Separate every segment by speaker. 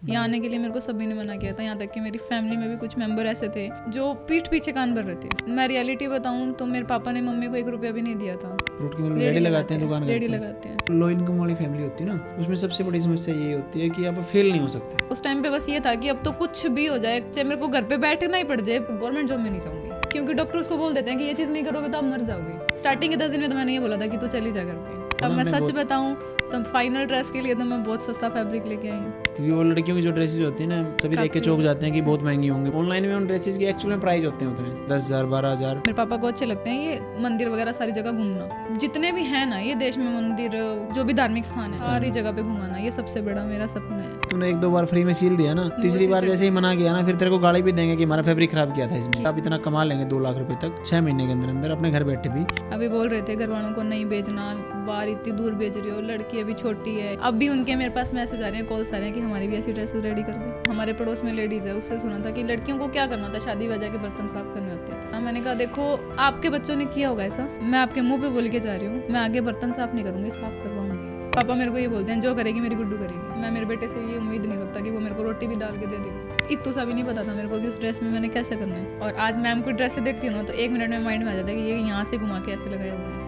Speaker 1: यहाँ आने के लिए मेरे को सभी ने मना किया था, यहाँ तक कि मेरी फैमिली में भी कुछ मेंबर ऐसे थे जो पीठ पीछे कान भर रहे थे। मैं रियलिटी बताऊँ तो मेरे पापा ने मम्मी को 1 रुपया भी नहीं दिया था।
Speaker 2: फ्रूट की मतलब रेडी लगाते हैं, दुकान
Speaker 1: रेडी लगाते हैं।
Speaker 2: लो इनकम वाली फैमिली होती है ना, उसमें सबसे बड़ी समस्या ये होती है कि आप फेल नहीं हो सकते।
Speaker 1: उस टाइम पे बस ये था कि अब तो कुछ भी हो जाए, चाहे मेरे को घर पे बैठना ही पड़ जाए, गवर्नमेंट जॉब में नहीं जाऊंगी, क्योंकि डॉक्टर उसको बोल देते हैं कि ये चीज़ नहीं करोगे तो आप मर जाओगे। स्टार्टिंग के 10 दिन में तो मैंने ये बोला था कि तू चली जा घर पे। अब मैं सच बताऊं तो फाइनल ड्रेस के लिए तो मैं बहुत सस्ता फैब्रिक लेके आई हूँ,
Speaker 2: क्योंकि वो लड़कियों की जो ड्रेसेस होती है ना, सभी देख के चौंक जाते हैं कि बहुत महंगी होंगी। ऑनलाइन में उन ड्रेसेस की एक्चुअल में प्राइस होते हैं उतने 10,000 12,000।
Speaker 1: मेरे पापा को अच्छे लगते हैं ये मंदिर वगैरह सारी जगह घूमना, जितने भी है ना ये देश में मंदिर, जो भी धार्मिक स्थान है सारी जगह पे घुमाना, ये सबसे बड़ा मेरा सपना है।
Speaker 2: तूने 1-2 बार फ्री में सील दिया ना, तीसरी बार जैसे ही मना किया ना, फिर तेरे को गाली भी देंगे कि हमारा फैब्रिक खराब किया था इसमें। आप इतना कमा लेंगे 2 लाख रुपए तक 6 महीने के अंदर अंदर अपने घर बैठे भी।
Speaker 1: अभी बोल रहे थे घर वालों को नहीं भेजना, बाहर इतनी दूर भेज रही हो, लड़की अभी छोटी है। अब भी उनके मेरे पास मैसेज आ रहे हैं, कॉल्स आ रहे हैं कि हमारी भी ऐसी ड्रेसेस रेडी कर दो। हमारे पड़ोस में लेडीज है, उससे सुना था कि लड़कियों को क्या करना था, शादी वजह के बर्तन साफ करने होते हैं। मैंने कहा देखो आपके बच्चों ने किया होगा ऐसा, मैं आपके मुंह पे बोल के जा रही हूँ, मैं आगे बर्तन साफ नहीं करूंगी, साफ करवाऊंगी। पापा मेरे को ये बोलते हैं जो करेगी मेरी गुड्डू करेगी। मैं मेरे बेटे से ये उम्मीद नहीं रखता कि वो मेरे को रोटी भी डाल के दे देगी। इतना सा भी नहीं पता था मेरे को कि उस ड्रेस में मैंने कैसे करना है। और आज मैम को ड्रेस से देखती हूँ ना तो 1 मिनट में माइंड में आ जाता है कि ये यहाँ से घुमा के ऐसे लगाया हुआ है।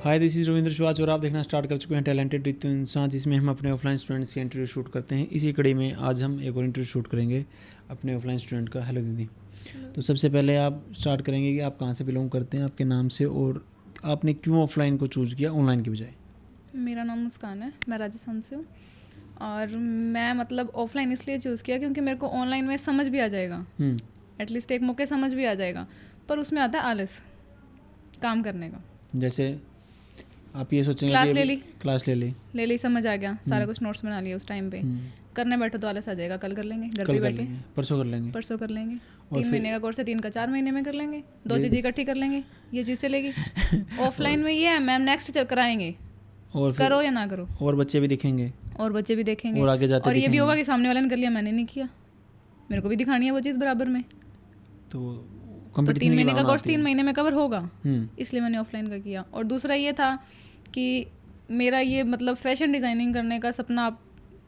Speaker 2: हाय दिस इज़ रविंद्र श्वाच और आप देखना स्टार्ट कर चुके हैं टैलेंटेड रितु इंसान, जिसमें हम अपने ऑफलाइन स्टूडेंट्स के इंटरव्यू शूट करते हैं। इसी कड़ी में आज हम एक और इंटरव्यू शूट करेंगे अपने ऑफलाइन स्टूडेंट का। हेलो दीदी। तो सबसे पहले आप स्टार्ट करेंगे कि आप कहाँ से बिलोंग करते हैं, आपके नाम से, और आपने क्यों ऑफलाइन को चूज़ किया ऑनलाइन की बजाय।
Speaker 1: मेरा नाम मुस्कान है, मैं राजस्थान से हूँ। और मैं मतलब ऑफलाइन इसलिए चूज़ किया क्योंकि मेरे को ऑनलाइन में समझ भी आ जाएगा, एटलीस्ट एक मौके समझ भी आ जाएगा, पर उसमें आता है आलस काम करने का।
Speaker 2: जैसे आप ये सोचेंगे
Speaker 1: क्लास
Speaker 2: कि
Speaker 1: ले ली,
Speaker 2: क्लास ले ली
Speaker 1: समझ आ गया, सारा कुछ नोट्स बना लिया, उस टाइम पे करने बैठो तो आलस आ जाएगा, कल कर लेंगे, घर पे बैठे
Speaker 2: परसों कर लेंगे
Speaker 1: 3 महीने का कोर्स है, 3 का 4 महीने में कर लेंगे, 2 चीज़ें इकट्ठी कर लेंगे, ये चीज़ चलेगी। ऑफलाइन में ये है मैम नेक्स्ट कराएंगे,
Speaker 2: और
Speaker 1: करो या ना करो,
Speaker 2: और बच्चे भी दिखेंगे और आगे जाते
Speaker 1: और ये भी होगा कि सामने वाले ने कर लिया मैंने नहीं किया, मेरे को भी दिखानी है वो चीज़ बराबर में।
Speaker 2: तो
Speaker 1: 3 महीने का कोर्स 3 महीने में कवर होगा, इसलिए मैंने ऑफलाइन का किया। और दूसरा ये था कि मेरा ये मतलब फैशन डिज़ाइनिंग करने का सपना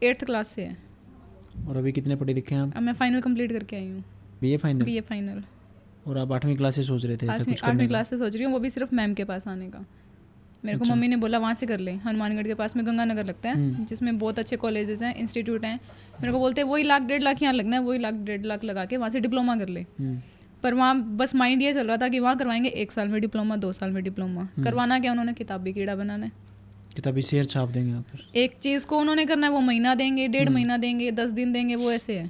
Speaker 1: 8th क्लास से है।
Speaker 2: और अभी कितने पढ़े लिखे हैं आप?
Speaker 1: अब मैं फाइनल कंप्लीट करके आई हूँ,
Speaker 2: बीए फाइनल। और आप 8वीं क्लास से सोच रहे थे ऐसा कुछ करने का?
Speaker 1: 8वीं क्लास से सोच रही हूँ, वो भी सिर्फ मैम के पास आने का। मेरे को मम्मी ने बोला वहाँ से कर ले, हनुमानगढ़ के पास में गंगानगर लगता है, जिसमें बहुत अच्छे कॉलेजेस हैं, इंस्टीट्यूट हैं। मेरे को बोलते हैं वही 1,00,000-1,50,000 यहाँ लगना है, वही 1,00,000-1,50,000 लगा के वहाँ से डिप्लोमा कर ले। पर वहाँ बस माइंड ये चल रहा था कि वहाँ करवाएंगे 1 साल में डिप्लोमा, 2 साल में डिप्लोमा। करवाना क्या उन्होंने, किताबी कीड़ा बनाना है,
Speaker 2: किताबी शेर छाप देंगे आप। फिर
Speaker 1: एक चीज़ को उन्होंने करना है, वो महीना देंगे, 1.5 महीना देंगे, 10 दिन देंगे, वो ऐसे है।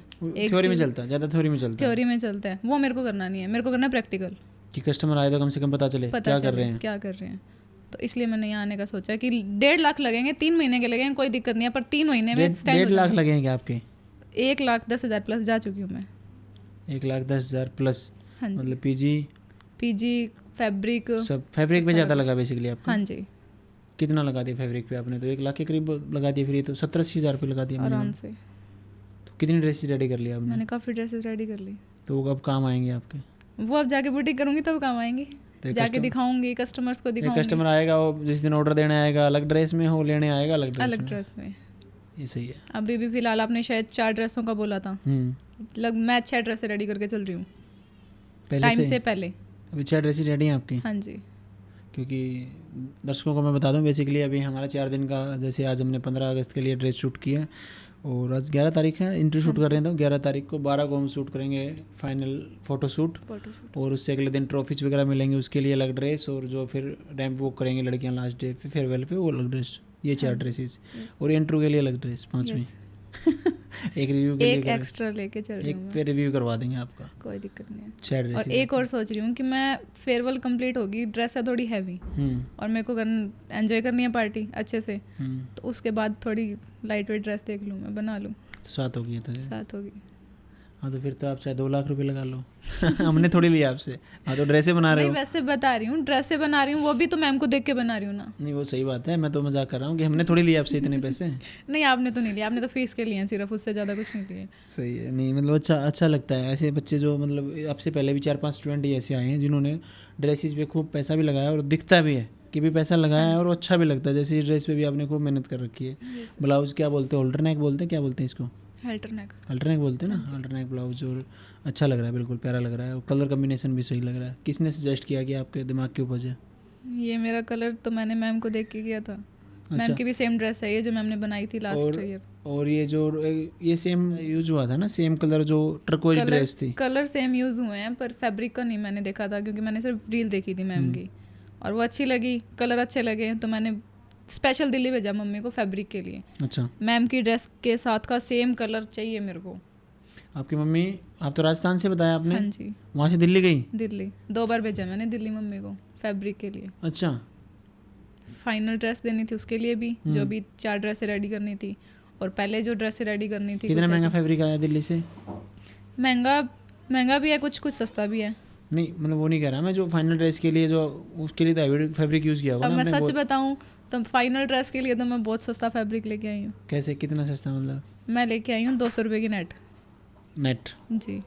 Speaker 2: थ्योरी में चलता है, ज़्यादा थ्योरी में चलता है। वो मेरे को करना नहीं है, मेरे को करना है प्रैक्टिकल, कि कस्टमर आए तो कम से कम पता चले क्या कर रहे हैं।
Speaker 1: तो इसलिए मैंने यहाँ आने का सोचा कि 1.5 लाख लगेंगे, 3 महीने के लगेंगे, कोई दिक्कत नहीं है, पर 3 महीने में
Speaker 2: 1.5 लाख लगेंगे आपके?
Speaker 1: 1,10,000 प्लस जा चुकी हूँ मैं।
Speaker 2: 1,10,000 प्लस?
Speaker 1: हाँ जी।
Speaker 2: मतलब पीजी
Speaker 1: फैब्रिक
Speaker 2: सब, फैब्रिक पे ज़्यादा लगा बेसिकली आपको?
Speaker 1: हाँ जी।
Speaker 2: कितना लगा दिया फैब्रिक पे आपने? तो 1 लाख के करीब लगा दिया, फिर ये तो 70-80 हज़ार रुपये लगा दिया
Speaker 1: आराम से।
Speaker 2: तो कितनी ड्रेसेस रेडी कर लिया आपने?
Speaker 1: मैंने काफ़ी ड्रेसेस रेडी कर ली।
Speaker 2: तो वो अब काम आएंगे आपके?
Speaker 1: वो अब जाके बुटीक करूँगी तब काम आएंगे, जाके दिखाऊंगी, कस्टमर्स को दिखाऊंगी।
Speaker 2: कस्टमर आएगा, वो जिस दिन ऑर्डर देने आएगा अलग ड्रेस में, हो लेने आएगा अलग ड्रेस में। ये सही है।
Speaker 1: अभी भी फिलहाल आपने शायद 4 ड्रेसों का बोला था, मैं 6 ड्रेसें रेडी करके चल रही हूँ टाइम से पहले।
Speaker 2: अभी 6 ड्रेसेस रेडी हैं आपकी?
Speaker 1: हाँ जी।
Speaker 2: क्योंकि दर्शकों को मैं बता दूं, बेसिकली अभी हमारा 4 दिन का, जैसे आज हमने 15 अगस्त के लिए ड्रेस शूट किया और आज 11 तारीख है, इंटरव्यू शूट कर रहे हैं, तो 11 तारीख को 12 को हम शूट करेंगे फाइनल फ़ोटो शूट, और उससे अगले दिन ट्रॉफीज वगैरह मिलेंगे, उसके लिए अलग ड्रेस, और जो फिर रैंप वॉक करेंगे लड़कियां लास्ट डे पे फेयरवेल पे, वो अलग ड्रेस। ये 4 ड्रेसेस, और इंटरव्यू के लिए अलग ड्रेस 5वीं। एक रिव्यू के लिए
Speaker 1: एक एक्स्ट्रा लेके चल रही हूँ,
Speaker 2: एक पे रिव्यू करवा देंगे आपका,
Speaker 1: कोई दिक्कत नहीं है।
Speaker 2: 6 ड्रेस।
Speaker 1: और एक और सोच रही हूँ कि मैं फेयरवेल कंप्लीट होगी, ड्रेस है थोड़ी हैवी, और मेरे को एंजॉय करनी है पार्टी अच्छे से, तो उसके बाद थोड़ी लाइट वेट ड्रेस देख लूँ, मैं बना लूँ।
Speaker 2: 7 होगी तो
Speaker 1: 7 होगी।
Speaker 2: हाँ, तो फिर तो आप चाहे 2 लाख रुपए लगा लो। हमने थोड़ी लिया आपसे। हाँ, तो ड्रेसें बना रहे हो?
Speaker 1: नहीं, वैसे बता रही हूँ, ड्रेसें बना रही हूँ, वो भी तो मैम को देख के बना रही हूँ ना।
Speaker 2: नहीं, वो सही बात है, मैं तो मजाक कर रहा हूँ कि हमने थोड़ी लिया आपसे इतने पैसे।
Speaker 1: नहीं, आपने तो नहीं लिया, आपने तो फीस के लिए सिर्फ, उससे ज़्यादा कुछ नहीं लिए।
Speaker 2: सही है। नहीं मतलब अच्छा लगता है ऐसे बच्चे जो, मतलब आपसे पहले भी 4-5 स्टूडेंट ही ऐसे आए हैं जिन्होंने ड्रेसेस पे खूब पैसा भी लगाया और दिखता भी है कि भी पैसा लगाया है और वो अच्छा भी लगता है। जैसे इस ड्रेस पे भी आपने खूब मेहनत कर रखी है। ब्लाउज क्या बोलते हैं, होल्डर नेक बोलते हैं, क्या बोलते हैं इसको?
Speaker 1: अल्टरनेक।
Speaker 2: अल्टरनेक बोलते हैं ना, अल्टरनेक ब्लाउज। और अच्छा लग रहा है, बिल्कुल प्यारा लग रहा है, और कलर कम्बिनेशन भी सही लग रहा है। किसने सजेस्ट किया कि आपके दिमाग की उपज है?
Speaker 1: ये मेरा कलर तो मैंने मैम को देख के किया था। मैम की भी सेम ड्रेस है ये जो मैम ने बनाई थी लास्ट ईयर।
Speaker 2: और ये जो ये सेम यूज हुआ था ना, सेम कलर जो टर्कोइज ड्रेस थी?
Speaker 1: कलर सेम यूज हुए हैं पर फैब्रिक का नहीं मैंने देखा था, क्योंकि मैंने सिर्फ रील देखी थी मैम की और वो अच्छी लगी, कलर अच्छे लगे, तो मैंने स्पेशल दिल्ली भेजा मम्मी को फैब्रिक के लिए।
Speaker 2: अच्छा।
Speaker 1: मैम की ड्रेस के साथ का सेम कलर चाहिए मेरे को।
Speaker 2: आपकी मम्मी, आप तो राजस्थान से बताया आपने?
Speaker 1: हाँ जी।
Speaker 2: वहाँ से दिल्ली गई?
Speaker 1: दिल्ली 2 बार भेजा मैंने दिल्ली मम्मी को फैब्रिक के लिए।
Speaker 2: अच्छा।
Speaker 1: फाइनल ड्रेस देनी थी उसके लिए भी, जो भी 4 ड्रेसें रेडी करनी थी, और पहले जो ड्रेसें रेडी करनी थी।
Speaker 2: कितना महंगा फैब्रिक आया दिल्ली से?
Speaker 1: महंगा भी है, कुछ सस्ता भी है।
Speaker 2: नहीं मतलब वो नहीं कह रहा मैं, जो फाइनल ड्रेस के लिए जो उसके लिए तो फैब्रिक यूज़ किया होगा
Speaker 1: अब
Speaker 2: ना
Speaker 1: मैं
Speaker 2: आपने?
Speaker 1: सच बताऊं तो फाइनल ड्रेस के लिए तो मैं बहुत सस्ता फैब्रिक लेके आई हूँ।
Speaker 2: कैसे, कितना सस्ता मतलब?
Speaker 1: मैं लेके आई हूँ 200 रुपये की नेट जी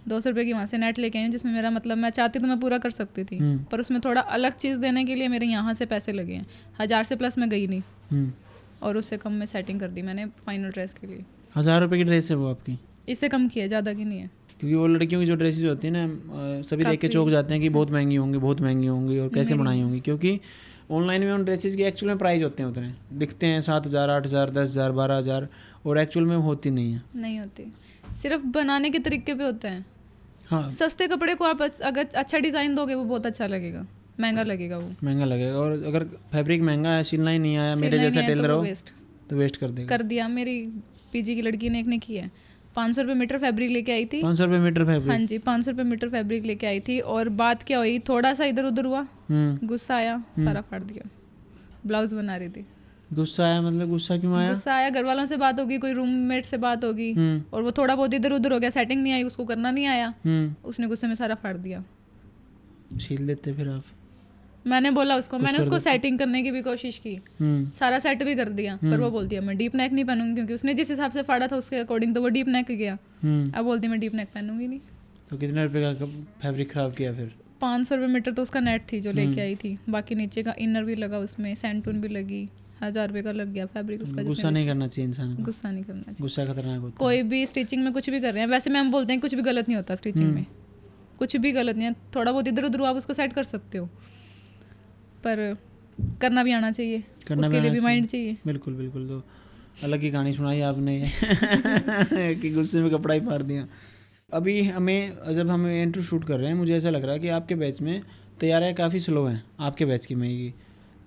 Speaker 1: 200 रुपये की वहाँ से नेट लेके आई हूँ, जिसमें मेरा मतलब मैं चाहती तो मैं पूरा कर सकती थी, पर उसमें थोड़ा अलग चीज़ देने के लिए मेरे यहाँ से पैसे लगे हैं। 1000 से प्लस मैं गई नहीं, और उससे कम में सेटिंग कर दी मैंने फाइनल ड्रेस के लिए।
Speaker 2: 1000 रुपये की ड्रेस है वो आपकी?
Speaker 1: इससे कम की है, ज़्यादा की नहीं है।
Speaker 2: क्योंकि वो लड़कियों की जो ड्रेसेस होती है ना, सभी देख के चौंक जाते हैं कि बहुत महंगी होंगी, बहुत महंगी होंगी, और कैसे बनाई होंगी। क्योंकि ऑनलाइन में उन ड्रेसेस के एक्चुअल में प्राइस होते हैं उतने, दिखते हैं 7000, 8000, 10000, 12000, और एक्चुअल में होती नहीं होती,
Speaker 1: सिर्फ बनाने के तरीके पे होते हैं।
Speaker 2: हाँ,
Speaker 1: सस्ते कपड़े को आप अगर अच्छा डिज़ाइन दोगे वो बहुत अच्छा लगेगा, महंगा लगेगा वो,
Speaker 2: महंगा लगेगा। और अगर फैब्रिक महंगा है, सिलना ही नहीं आया, मेरे जैसा टेलर हो तो वेस्ट कर दिया।
Speaker 1: मेरी पीजी की लड़की ने एक ने किया है, 500 रुपये मीटर फैब्रिक लेके आई थी।
Speaker 2: 500 रुपये मीटर फैब्रिक?
Speaker 1: हाँ जी, 500 रुपये मीटर फैब्रिक लेके आई थी, और बात क्या हुई, थोड़ा सा इधर उधर हुआ, गुस्सा आया, सारा फाड़ दिया। ब्लाउज बना रही थी।
Speaker 2: गुस्सा आया मतलब? गुस्सा क्यों आया?
Speaker 1: गुस्सा आया, घर वालों से बात होगी, कोई रूममेट से बात होगी, और वो थोड़ा बहुत इधर उधर हो गया, सेटिंग नहीं आई, उसको करना नहीं आया, उसने गुस्से में सारा फाड़ दिया।
Speaker 2: छील देते फिर आप?
Speaker 1: मैंने बोला उसको, मैंने उसको सेटिंग करने की भी कोशिश की, सारा सेट भी कर दिया, पर वो बोलती है मैं डीप नेक नहीं पहनूंगी, क्योंकि उसने जिस हिसाब से फाड़ा था उसके अकॉर्डिंग तो वो डीप नेक गया। अब बोलती मैं डीप नेक पहनूंगी नहीं।
Speaker 2: तो कितने रुपए का फैब्रिक खराब किया फिर?
Speaker 1: 500 रुपये मीटर तो उसका नेट थी जो लेके आई थी, बाकी नीचे का इनर भी लगा, उसमें सैंटून भी लगी, 1000 रुपये का लग गया फैब्रिक उसका।
Speaker 2: गुस्सा नहीं करना चाहिए इंसान को।
Speaker 1: गुस्सा नहीं करना चाहिए,
Speaker 2: गुस्सा खतरनाक होता है।
Speaker 1: कोई भी स्टिचिंग में कुछ भी कर रहे हैं, वैसे मैम बोलते हैं कुछ भी गलत नहीं होता स्टिचिंग में, कुछ भी गलत नहीं है, थोड़ा बहुत इधर उधर आप उसको सेट कर सकते हो, पर करना भी आना चाहिए, उसके लिए भी माइंड चाहिए।
Speaker 2: बिल्कुल बिल्कुल। तो अलग ही कहानी सुनाई आपने कि गुस्से में कपड़ा ही फाड़ दिया। अभी जब हम इंटरव्यू शूट कर रहे हैं, मुझे ऐसा लग रहा है कि आपके बैच में तैयारियाँ काफ़ी स्लो हैं। आपके बैच की, मैं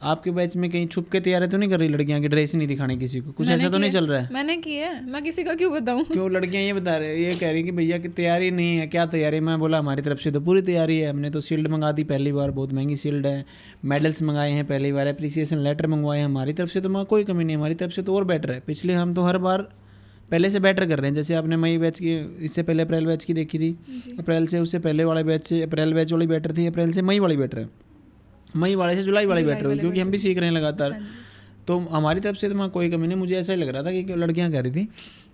Speaker 2: आपके बैच में कहीं छुप के तैयारी तो नहीं कर रही लड़कियां की ड्रेस नहीं दिखाने किसी को? कुछ ऐसा तो नहीं चल रहा है?
Speaker 1: मैंने की है, मैं किसी का क्यों बताऊं?
Speaker 2: क्यों लड़कियां ये कह रही कि भैया की तैयारी नहीं है? क्या तैयारी? मैं बोला हमारी तरफ से तो पूरी तैयारी है, हमने तो शील्ड मंगा दी पहली बार, बहुत महंगी शील्ड है, मेडल्स मंगाए हैं पहली बार, एप्रिसिएशन लेटर मंगवाए हैं, हमारी तरफ से तो कोई कमी नहीं, हमारी तरफ से तो और बेटर है। पिछले हम तो हर बार पहले से बेटर कर रहे हैं। जैसे आपने मई बैच की, इससे पहले अप्रैल बैच की देखी थी, अप्रैल से उससे पहले वाले बैच से अप्रैल बैच वाली बेटर थी, अप्रैल से मई वाली बेटर है, मई वाले से जुलाई वाली बेटर हुई, क्योंकि हम भी सीख रहे हैं लगातार। तो हमारी तरफ से तो कोई कमी नहीं। मुझे ऐसा ही लग रहा था कि लड़कियां कह रही थी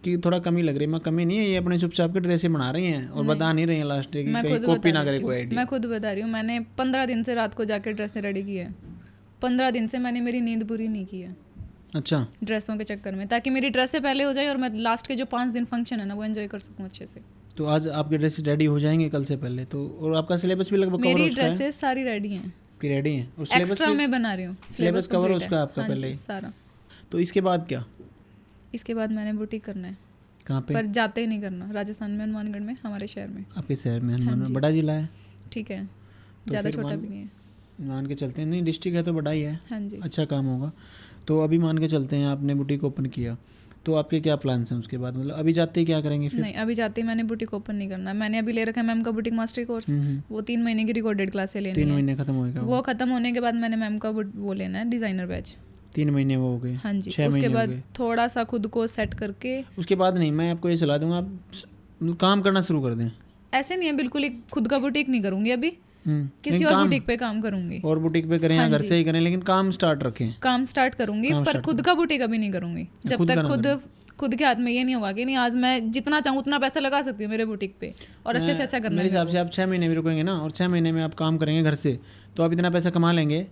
Speaker 2: कि थोड़ा कमी लग रही है, कमी नहीं है, ये अपने चुपचाप के ड्रेसें बना रही हैं और बता नहीं रही हैं लास्ट की कहीं कॉपी ना करे कोई आइडिया।
Speaker 1: मैं खुद बता रही हूँ, मैंने 15 दिन से रात को जाकर ड्रेसें रेडी की है, 15 दिन से मैंने मेरी नींद पूरी नहीं की है।
Speaker 2: अच्छा,
Speaker 1: ड्रेसों के चक्कर में, ताकि मेरी ड्रेसें पहले हो जाए और मैं लास्ट के जो 5 दिन फंक्शन है ना वो एंजॉय कर सकूँ अच्छे से।
Speaker 2: तो आज आपके ड्रेस रेडी हो जाएंगे कल से पहले तो? और आपका सिलेबस भी लगभग
Speaker 1: मेरी ड्रेसेस सारी रेडी हैं,
Speaker 2: रेडी हैं, और
Speaker 1: एक्स्ट्रा मैं बना रही हूँ,
Speaker 2: सिलेबस कवर उसका आपका पहले ही
Speaker 1: सारा।
Speaker 2: तो इसके बाद क्या?
Speaker 1: इसके बाद मैंने बुटीक करना है।
Speaker 2: कहाँ पे?
Speaker 1: पर जाते ही नहीं करना, राजस्थान में, हनुमानगढ़ में, हमारे शहर में।
Speaker 2: आपके शहर में हनुमानगढ़ बड़ा जिला है?
Speaker 1: ठीक है, ज़्यादा छोटा भी नहीं है,
Speaker 2: मान के चलते हैं। नहीं, डिस्ट्रिक्ट है तो बड़ा ही है।
Speaker 1: हाँ जी,
Speaker 2: अच्छा काम होगा। तो अभी मान के चलते हैं आपने बुटीक ओपन किया, तो आपके क्या प्लान्स हैं उसके बाद? मतलब अभी जाते ही क्या करेंगे फिर?
Speaker 1: नहीं, अभी जाते ही मैंने बुटीक ओपन नहीं करना। मैंने अभी ले रखा है मैम का बुटीक मास्टरी कोर्स, वो 3 महीने की रिकॉर्डेड क्लासें लेनी है।
Speaker 2: 3 महीने खत्म होएगा
Speaker 1: वो खत्म होने के बाद मैंने मैम का वो लेना है डिज़ाइनर बैच।
Speaker 2: 3 महीने वो हो गए?
Speaker 1: हाँ जी, उसके बाद थोड़ा सा खुद को सेट करके,
Speaker 2: उसके बाद नहीं, मैं आपको ये सलाह दूंगा, आप काम करना शुरू कर दें।
Speaker 1: ऐसे नहीं है बिल्कुल, एक खुद का बुटीक नहीं करूंगी अभी, किसी और बुटीक पे काम करूंगी।
Speaker 2: और बुटीक पे करें या घर से ही करें, लेकिन काम स्टार्ट रखें।
Speaker 1: काम स्टार्ट करूंगी, पर खुद का बुटीक अभी नहीं करूंगी जब तक खुद के हाथ में ये नहीं होगा कि नहीं आज मैं जितना चाहूँ उतना पैसा लगा सकती हूँ मेरे बुटीक पे, और अच्छे से अच्छा करना।
Speaker 2: मेरे हिसाब से आप 6 महीने भी रुकेंगे ना, और 6 महीने में आप काम करेंगे घर से, तो आप इतना पैसा कमा लेंगे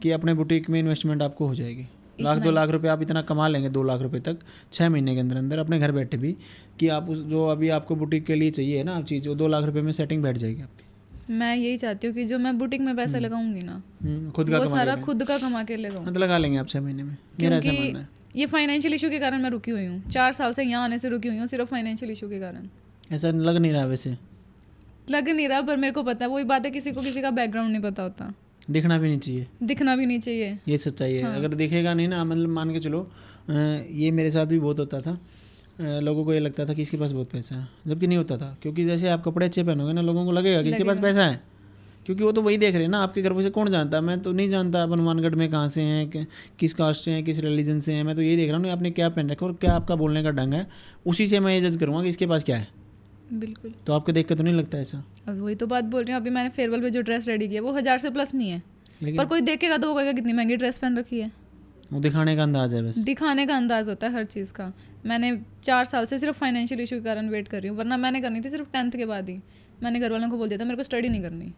Speaker 2: कि अपने बुटीक में इन्वेस्टमेंट आपको हो जाएगी। लाख 2 लाख रुपए आप इतना कमा लेंगे, 2 लाख रुपए तक 6 महीने के अंदर अंदर अपने घर बैठे भी, कि आप जो अभी आपको बुटीक के लिए चाहिए ना आप चीज़, वो 2 लाख रुपए में सेटिंग बैठ जाएगी आपकी।
Speaker 1: मैं यही चाहती हूँ कि जो मैं बुटीक में पैसा लगाऊंगी ना,
Speaker 2: खुद का
Speaker 1: वो
Speaker 2: कमा
Speaker 1: सारा
Speaker 2: लेंगे।
Speaker 1: खुद का कमा के लगाऊं।
Speaker 2: मतलब लगा लेंगे आप 6 महीने में, मेरा ऐसा मानना है।
Speaker 1: क्योंकि ये फाइनेंशियल इशू के कारण मैं रुकी हुई हूँ, 4 साल से यहाँ आने से रुकी हुई हूँ, सिर्फ फाइनेंशियल इशू के कारण।
Speaker 2: ऐसा लग नहीं रहा वैसे,
Speaker 1: लग नहीं रहा, पर मेरे को पता है वही बात है, किसी को किसी का बैकग्राउंड नहीं पता होता,
Speaker 2: दिखना भी नहीं चाहिए,
Speaker 1: दिखना भी नहीं चाहिए,
Speaker 2: ये सच्चाई है।
Speaker 1: हाँ।
Speaker 2: अगर दिखेगा नहीं ना, मतलब मान के चलो, ये मेरे साथ भी बहुत होता था, लोगों को ये लगता था कि इसके पास बहुत पैसा है, जबकि नहीं होता था। क्योंकि जैसे आप कपड़े अच्छे पहनोगे ना, लोगों को लगेगा कि इसके पास पैसा है, क्योंकि वो तो वही देख रहे हैं ना। आपके घर से कौन जानता है, मैं तो नहीं जानता आप हनुमानगढ़ में कहाँ से हैं, किस कास्ट से हैं, किस रिलीजन से हैं, मैं तो यही देख रहा हूँ ना आपने क्या पहन रखा है और क्या आपका बोलने का ढंग है, उसी से मैं ये जज करूँगा कि इसके पास क्या है।
Speaker 1: बिल्कुल।
Speaker 2: तो आपको देख के तो नहीं लगता ऐसा?
Speaker 1: अब वही तो बात बोल रही हूँ, अभी मैंने फेयरवेल पे जो ड्रेस रेडी किया वो 1000 से प्लस नहीं है,
Speaker 2: लेकिन
Speaker 1: पर कोई देखेगा तो वो कहेगा कितनी महंगी ड्रेस पहन रखी है।
Speaker 2: वो दिखाने का अंदाज है, बस
Speaker 1: दिखाने का अंदाज होता है हर चीज़ का। मैंने 4 साल से सिर्फ फाइनेंशियल इशू के कारण वेट कर रही हूँ, वरना मैंने करनी थी सिर्फ 10th के बाद ही। मैंने घर वालों को बोल दिया था मेरे को स्टडी नहीं करनी,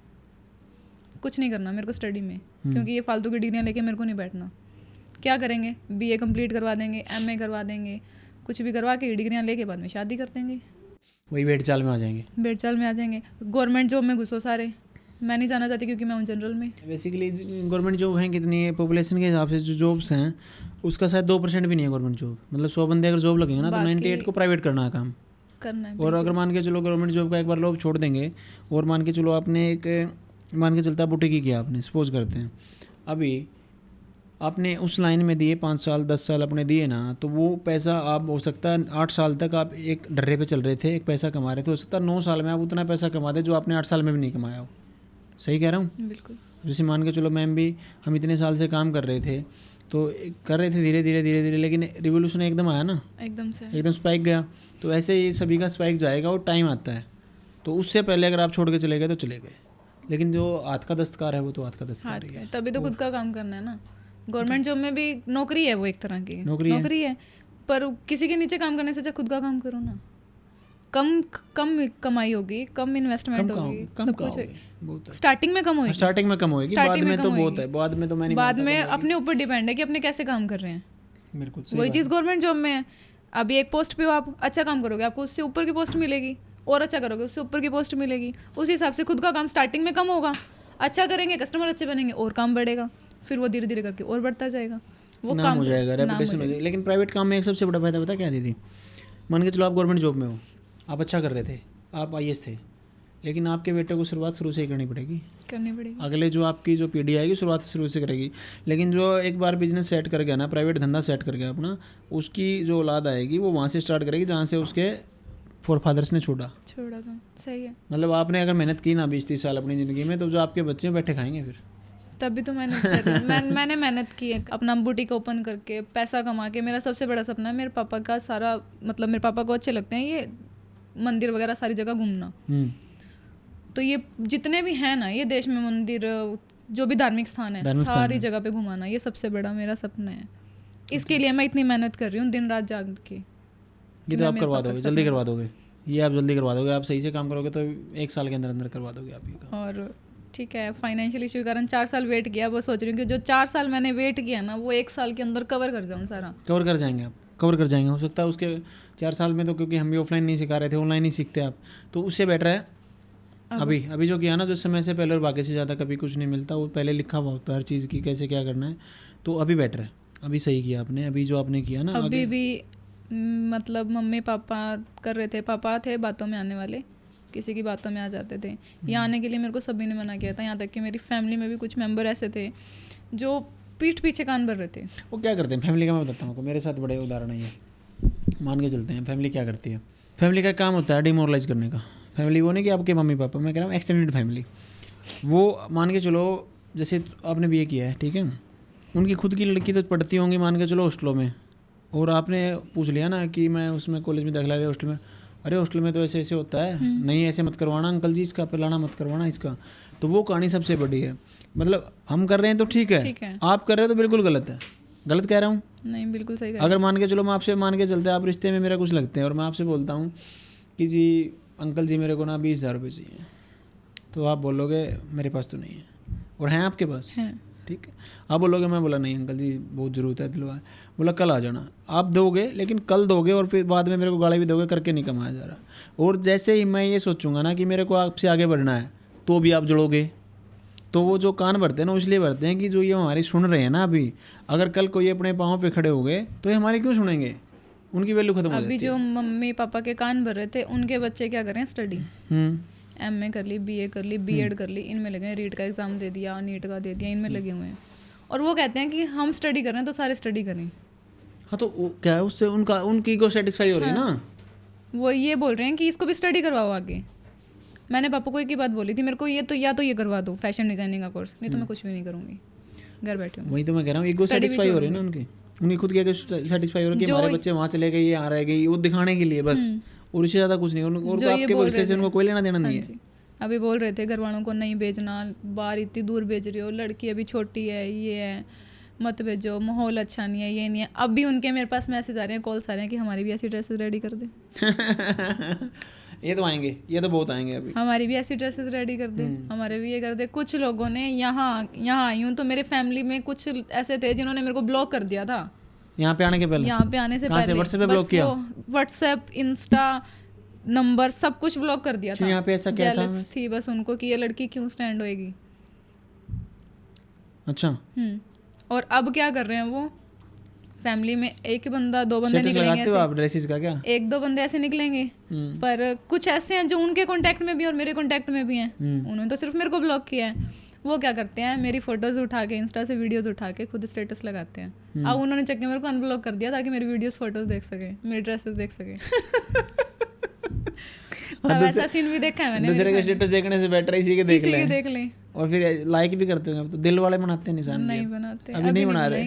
Speaker 1: कुछ नहीं करना मेरे को स्टडी में, क्योंकि ये फालतू की डिग्रियाँ लेके मेरे को नहीं बैठना। क्या करेंगे, BA कंप्लीट करवा देंगे, MA करवा देंगे, कुछ भी करवा के डिग्रियाँ लेके बाद में शादी कर देंगे,
Speaker 2: वही भेड़ चाल में आ जाएंगे,
Speaker 1: भेड़ चाल में आ जाएंगे। गवर्नमेंट जॉब में घुसो सारे, मैं नहीं जाना चाहती क्योंकि मैं हूँ जनरल में।
Speaker 2: बेसिकली गवर्नमेंट जॉब हैं कितनी है, पॉपुलेशन के हिसाब से जो जॉब्स हैं उसका शायद 2% भी नहीं है गवर्नमेंट जॉब। मतलब 100 बंदे अगर जॉब लगेंगे ना, तो 98 को प्राइवेट करना है काम,
Speaker 1: करना है।
Speaker 2: और अगर मान के चलो गवर्नमेंट जॉब का एक बार लोग छोड़ देंगे, और मान के चलो आपने एक, मान के चलता बुटीक ही किया आपने, सपोज करते हैं, अभी आपने उस लाइन में दिए 5 साल 10 साल अपने दिए ना, तो वो पैसा आप हो सकता है 8 साल तक आप एक डर्रे पे चल रहे थे, एक पैसा कमा रहे थे, हो सकता है 9 साल में आप उतना पैसा कमा दे जो आपने 8 साल में भी नहीं कमाया हो। सही कह रहा हूँ?
Speaker 1: बिल्कुल।
Speaker 2: जैसे मान के चलो मैम भी, हम इतने साल से काम कर रहे थे, तो कर रहे थे धीरे धीरे धीरे धीरे, लेकिन रिवोल्यूशन एकदम आया ना,
Speaker 1: एकदम से
Speaker 2: एकदम स्पाइक गया। तो ऐसे ही सभी का स्पाइक जाएगा और टाइम आता है, तो उससे पहले अगर आप छोड़ के चले गए तो चले गए। लेकिन जो हाथ का दस्तकार है वो तो हाथ का दस्तकार ही है,
Speaker 1: तभी तो खुद का काम करना है ना। गवर्नमेंट जॉब में भी नौकरी है, वो एक तरह की नौकरी है, पर किसी के नीचे काम करने से अच्छा खुद का काम करो ना। कम कमाई होगी, कम इन्वेस्टमेंट होगी, सब कुछ होगी। स्टार्टिंग में कम होगी,
Speaker 2: स्टार्टिंग में कम होगी, बाद में तो बहुत है, बाद में तो मैं नहीं,
Speaker 1: बाद में अपने ऊपर डिपेंड है कि अपने कैसे काम कर रहे हैं।
Speaker 2: बिल्कुल
Speaker 1: वही चीज़ गवर्नमेंट जॉब में है। अभी एक पोस्ट पे हो आप, अच्छा काम करोगे आपको उससे ऊपर की पोस्ट मिलेगी, और अच्छा करोगे उससे ऊपर की पोस्ट मिलेगी। उस हिसाब से खुद का काम स्टार्टिंग में कम होगा, अच्छा करेंगे, कस्टमर अच्छे बनेंगे और काम बढ़ेगा, फिर वो धीरे धीरे करके और बढ़ता जाएगा, वो
Speaker 2: नाम
Speaker 1: काम
Speaker 2: हो जाएगा, रेपुटेशन हो जाएगी। लेकिन प्राइवेट काम में एक सबसे बड़ा फायदा पता क्या दीदी, मान के चलो आप गवर्नमेंट जॉब में हो, आप अच्छा कर रहे थे, आप IAS थे, लेकिन आपके बेटे को शुरुआत शुरू से ही करनी पड़ेगी। अगले जो आपकी जो पीढ़ी आएगी शुरुआत शुरू से करेगी। लेकिन जो एक बार बिजनेस सेट कर गया ना, प्राइवेट धंधा सेट कर गया अपना, उसकी जो औलाद आएगी वो वहाँ से स्टार्ट करेगी जहाँ से उसके फोरफादर्स ने छोड़ा
Speaker 1: था। सही है।
Speaker 2: मतलब आपने अगर मेहनत की ना 20-30 साल अपनी ज़िंदगी में, तो जो आपके बच्चे बैठे खाएंगे फिर।
Speaker 1: तभी तो मैंने मेहनत की है, अपना बुटीक ओपन करके पैसा कमा के। मेरा सबसे बड़ा सपना है, मेरे पापा का सारा, मतलब मेरे पापा को अच्छे लगते हैं ये मंदिर वगैरह सारी जगह घूमना, तो ये जितने भी हैं ना ये देश में मंदिर, जो भी धार्मिक स्थान है, सारी जगह पे घुमाना, ये सबसे बड़ा मेरा सपना है। इसके लिए मैं इतनी मेहनत कर रही हूँ दिन रात जाग के।
Speaker 2: ये तो आप करवा दोगे, जल्दी करवा दोगे, ये आप जल्दी करवा दोगे, आप सही से काम करोगे तो 1 साल के अंदर अंदर करवा दोगे आप ये काम।
Speaker 1: और ठीक है, फाइनेंशियल इशू के कारण 4 साल वेट किया, वो सोच रही हूँ कि जो 4 साल मैंने वेट किया ना, वो 1 साल के अंदर कवर कर जाऊँ सारा।
Speaker 2: कवर कर जाएंगे आप, कवर कर जाएंगे। हो सकता है उसके 4 साल में तो, क्योंकि हम भी ऑफलाइन नहीं सिखा रहे थे, ऑनलाइन ही सीखते आप, तो उससे बेटर है अभी जो किया ना, जो समय से पहले और बाकी से ज़्यादा कभी कुछ नहीं मिलता, वो पहले लिखा हुआ होता है हर चीज़ की, कैसे क्या करना है, तो अभी बेटर है, अभी सही किया आपने, अभी जो आपने किया ना।
Speaker 1: अभी भी मतलब मम्मी पापा कर रहे थे, पापा थे बातों में आने वाले, किसी की बातों में आ जाते थे। यहाँ आने के लिए मेरे को सभी ने मना किया था, यहाँ तक कि मेरी फैमिली में भी कुछ मेंबर ऐसे थे जो पीठ पीछे कान भर रहे थे। वो
Speaker 2: क्या करते हैं फैमिली का, मैं बताता हूँ आपको, मेरे साथ बड़े उदाहरण है। मान के चलते हैं फैमिली क्या करती है, फैमिली का काम होता है डिमोरलाइज करने का। फैमिली वो नहीं कि आपके मम्मी पापा, मैं कह रहा हूँ एक्सटेंडेड फैमिली। वो मान के चलो जैसे आपने BA किया है, ठीक है, उनकी खुद की लड़की तो पढ़ती होंगी मान के चलो हॉस्टलों में, और आपने पूछ लिया ना कि मैं उसमें कॉलेज में दाखिला लिया हॉस्टल में, अरे हॉस्टल में तो ऐसे ऐसे होता है, नहीं ऐसे मत करवाना अंकल जी, इसका पिलाना मत करवाना इसका। तो वो कहानी सबसे बड़ी है। मतलब हम कर रहे हैं तो ठीक है, आप कर रहे हो तो बिल्कुल गलत है। गलत कह रहा हूँ?
Speaker 1: नहीं, बिल्कुल सही।
Speaker 2: अगर मान के चलो मैं आपसे मान के चलते, आप रिश्ते में मेरा कुछ लगते हैं और मैं आपसे बोलता हूँ कि जी अंकल जी मेरे को ना 20,000 रुपये चाहिए, तो आप बोलोगे मेरे पास तो नहीं है, और हैं आपके पास, ठीक है। आप बोलोगे, मैं बोला नहीं अंकल जी बहुत ज़रूरत है दिलवा। बोला कल आ जाना। आप दोगे लेकिन कल दोगे और फिर बाद में मेरे को गाली भी दोगे, करके नहीं कमाया जा रहा। और जैसे ही मैं ये सोचूंगा ना कि मेरे को आपसे आगे बढ़ना है, तो भी आप जुड़ोगे। तो वो जो कान भरते हैं ना, इसलिए भरते हैं कि जो ये हमारी सुन रहे हैं ना अभी, अगर कल कोई अपने पाँव पे खड़े हो गए तो ये हमारी क्यों सुनेंगे, उनकी वैल्यू खत्म हो जाती
Speaker 1: अभी
Speaker 2: है।
Speaker 1: जो मम्मी पापा के कान भर रहे थे, उनके बच्चे क्या कर रहे हैं, स्टडी, एमए कर ली, बीए कर ली, बीएड कर ली, इनमें लगे हैं, रीट का एग्जाम दे दिया, नीट का दे दिया, इनमें लगे हुए हैं। और वो कहते हैं कि हम स्टडी कर रहे हैं तो सारे स्टडी करें।
Speaker 2: हाँ तो क्या है, उससे उनकी ईगो सेटिस्फाई हो रही है ना।
Speaker 1: वो ये बोल रहे हैं कि इसको भी स्टडी करवाओ आगे। मैंने पापा को एक ही बात बोली थी, मेरे को ये तो या तो ये करवा दो फैशन डिजाइनिंग का कोर्स, नहीं तो मैं कुछ भी नहीं करूँगी, घर बैठे हूँ।
Speaker 2: वही तो मैं कह रहा हूँ, ईगो सेटिस्फाई हो रही है ना उनकी, उन्हें खुद क्या सेटिस्फाई हो रहा है कि हमारे बच्चे वहाँ चले गए, ये यहाँ रह गई, वो दिखाने के लिए बस, और इससे ज़्यादा कुछ नहीं। और आपके भविष्य से उनको कोई लेना देना नहीं है।
Speaker 1: अभी बोल रहे थे घर वालों को नहीं भेजना, बाहर इतनी दूर भेज रही हो, लड़की अभी छोटी है, ये है, मत भेजो, माहौल अच्छा नहीं है, ये नहीं है। अब भी उनके मेरे पास मैसेज आ रहे हैं, कॉल्स आ रहे हैं कि हमारी भी ऐसी ड्रेसेस रेडी कर दे।
Speaker 2: ये तो आएंगे, ये तो बहुत आएंगे अभी,
Speaker 1: हमारी भी ऐसी ड्रेसेस रेडी कर दे, हमारे भी ये कर दे। कुछ लोगों ने यहाँ आई हूँ तो मेरे फैमिली में कुछ ऐसे थे जिन्होंने मेरे को ब्लॉक कर दिया था।
Speaker 2: यहाँ पे आने के पहले,
Speaker 1: यहाँ पे आने से पहले
Speaker 2: व्हाट्सएप पे ब्लॉक किया,
Speaker 1: व्हाट्सएप, इंस्टा नंबर सब कुछ ब्लॉक कर दिया था।
Speaker 2: यहाँ पे ऐसा क्या था,
Speaker 1: थी बस उनको कि ये लड़की क्यों स्टैंड होएगी।
Speaker 2: अच्छा।
Speaker 1: और अब क्या कर रहे हैं वो, फैमिली में एक बंदा दो बंदे निकलेंगे ऐसे,
Speaker 2: आप ड्रेसेस का क्या,
Speaker 1: एक दो बंदे ऐसे निकलेंगे, पर कुछ ऐसे हैं जो उनके कांटेक्ट में भी और मेरे कांटेक्ट में भी हैं, उन्होंने तो सिर्फ मेरे को ब्लॉक किया है। वो क्या करते हैं, मेरी फोटोज उठा के, इंस्टा से वीडियोस उठा के खुद स्टेटस लगाते हैं। अब उन्होंने चक्के मेरे को अनब्लॉक कर दिया ताकि मेरी वीडियोस फोटोज देख सके, मेरी ड्रेसेस देख सके। अब ऐसा सीन भी देखा है मैंने।
Speaker 2: दूसरे के स्टेटस देखने से बेटर इसी के
Speaker 1: देख लें।
Speaker 2: और फिर लाइक भी करते हैं, तो दिल वाले बनाते हैं निशान,
Speaker 1: नहीं बनाते,
Speaker 2: अभी नहीं बना रहे,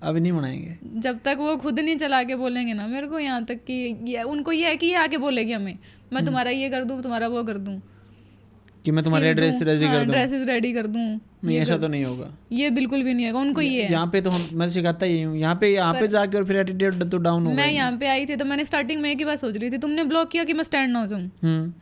Speaker 2: अभी नहीं बनाएंगे।
Speaker 1: जब तक वो खुद नहीं चला के बोलेंगे ना मेरे को, यहाँ तक कि उनको ये है कि ये आके बोलेगी हमें, मैं तुम्हारा ये कर दूँ, तुम्हारा वो कर दूँ,
Speaker 2: कि मैं तुम्हारे ड्रेसेस
Speaker 1: रेडी कर दूँ।
Speaker 2: नहीं, ऐसा तो नहीं होगा,
Speaker 1: ये बिल्कुल भी नहीं होगा। उनको ये है,
Speaker 2: यहाँ पे तो मैं सिखाता ही हूँ, यहाँ पे जाके और फिर एटीट्यूड तो डाउन हो।
Speaker 1: मैं यहाँ पे आई थी तो मैंने स्टार्टिंग में एक ही बात सोच रही थी, तुमने ब्लॉक किया कि मैं स्टैंड ना हो जाऊँ,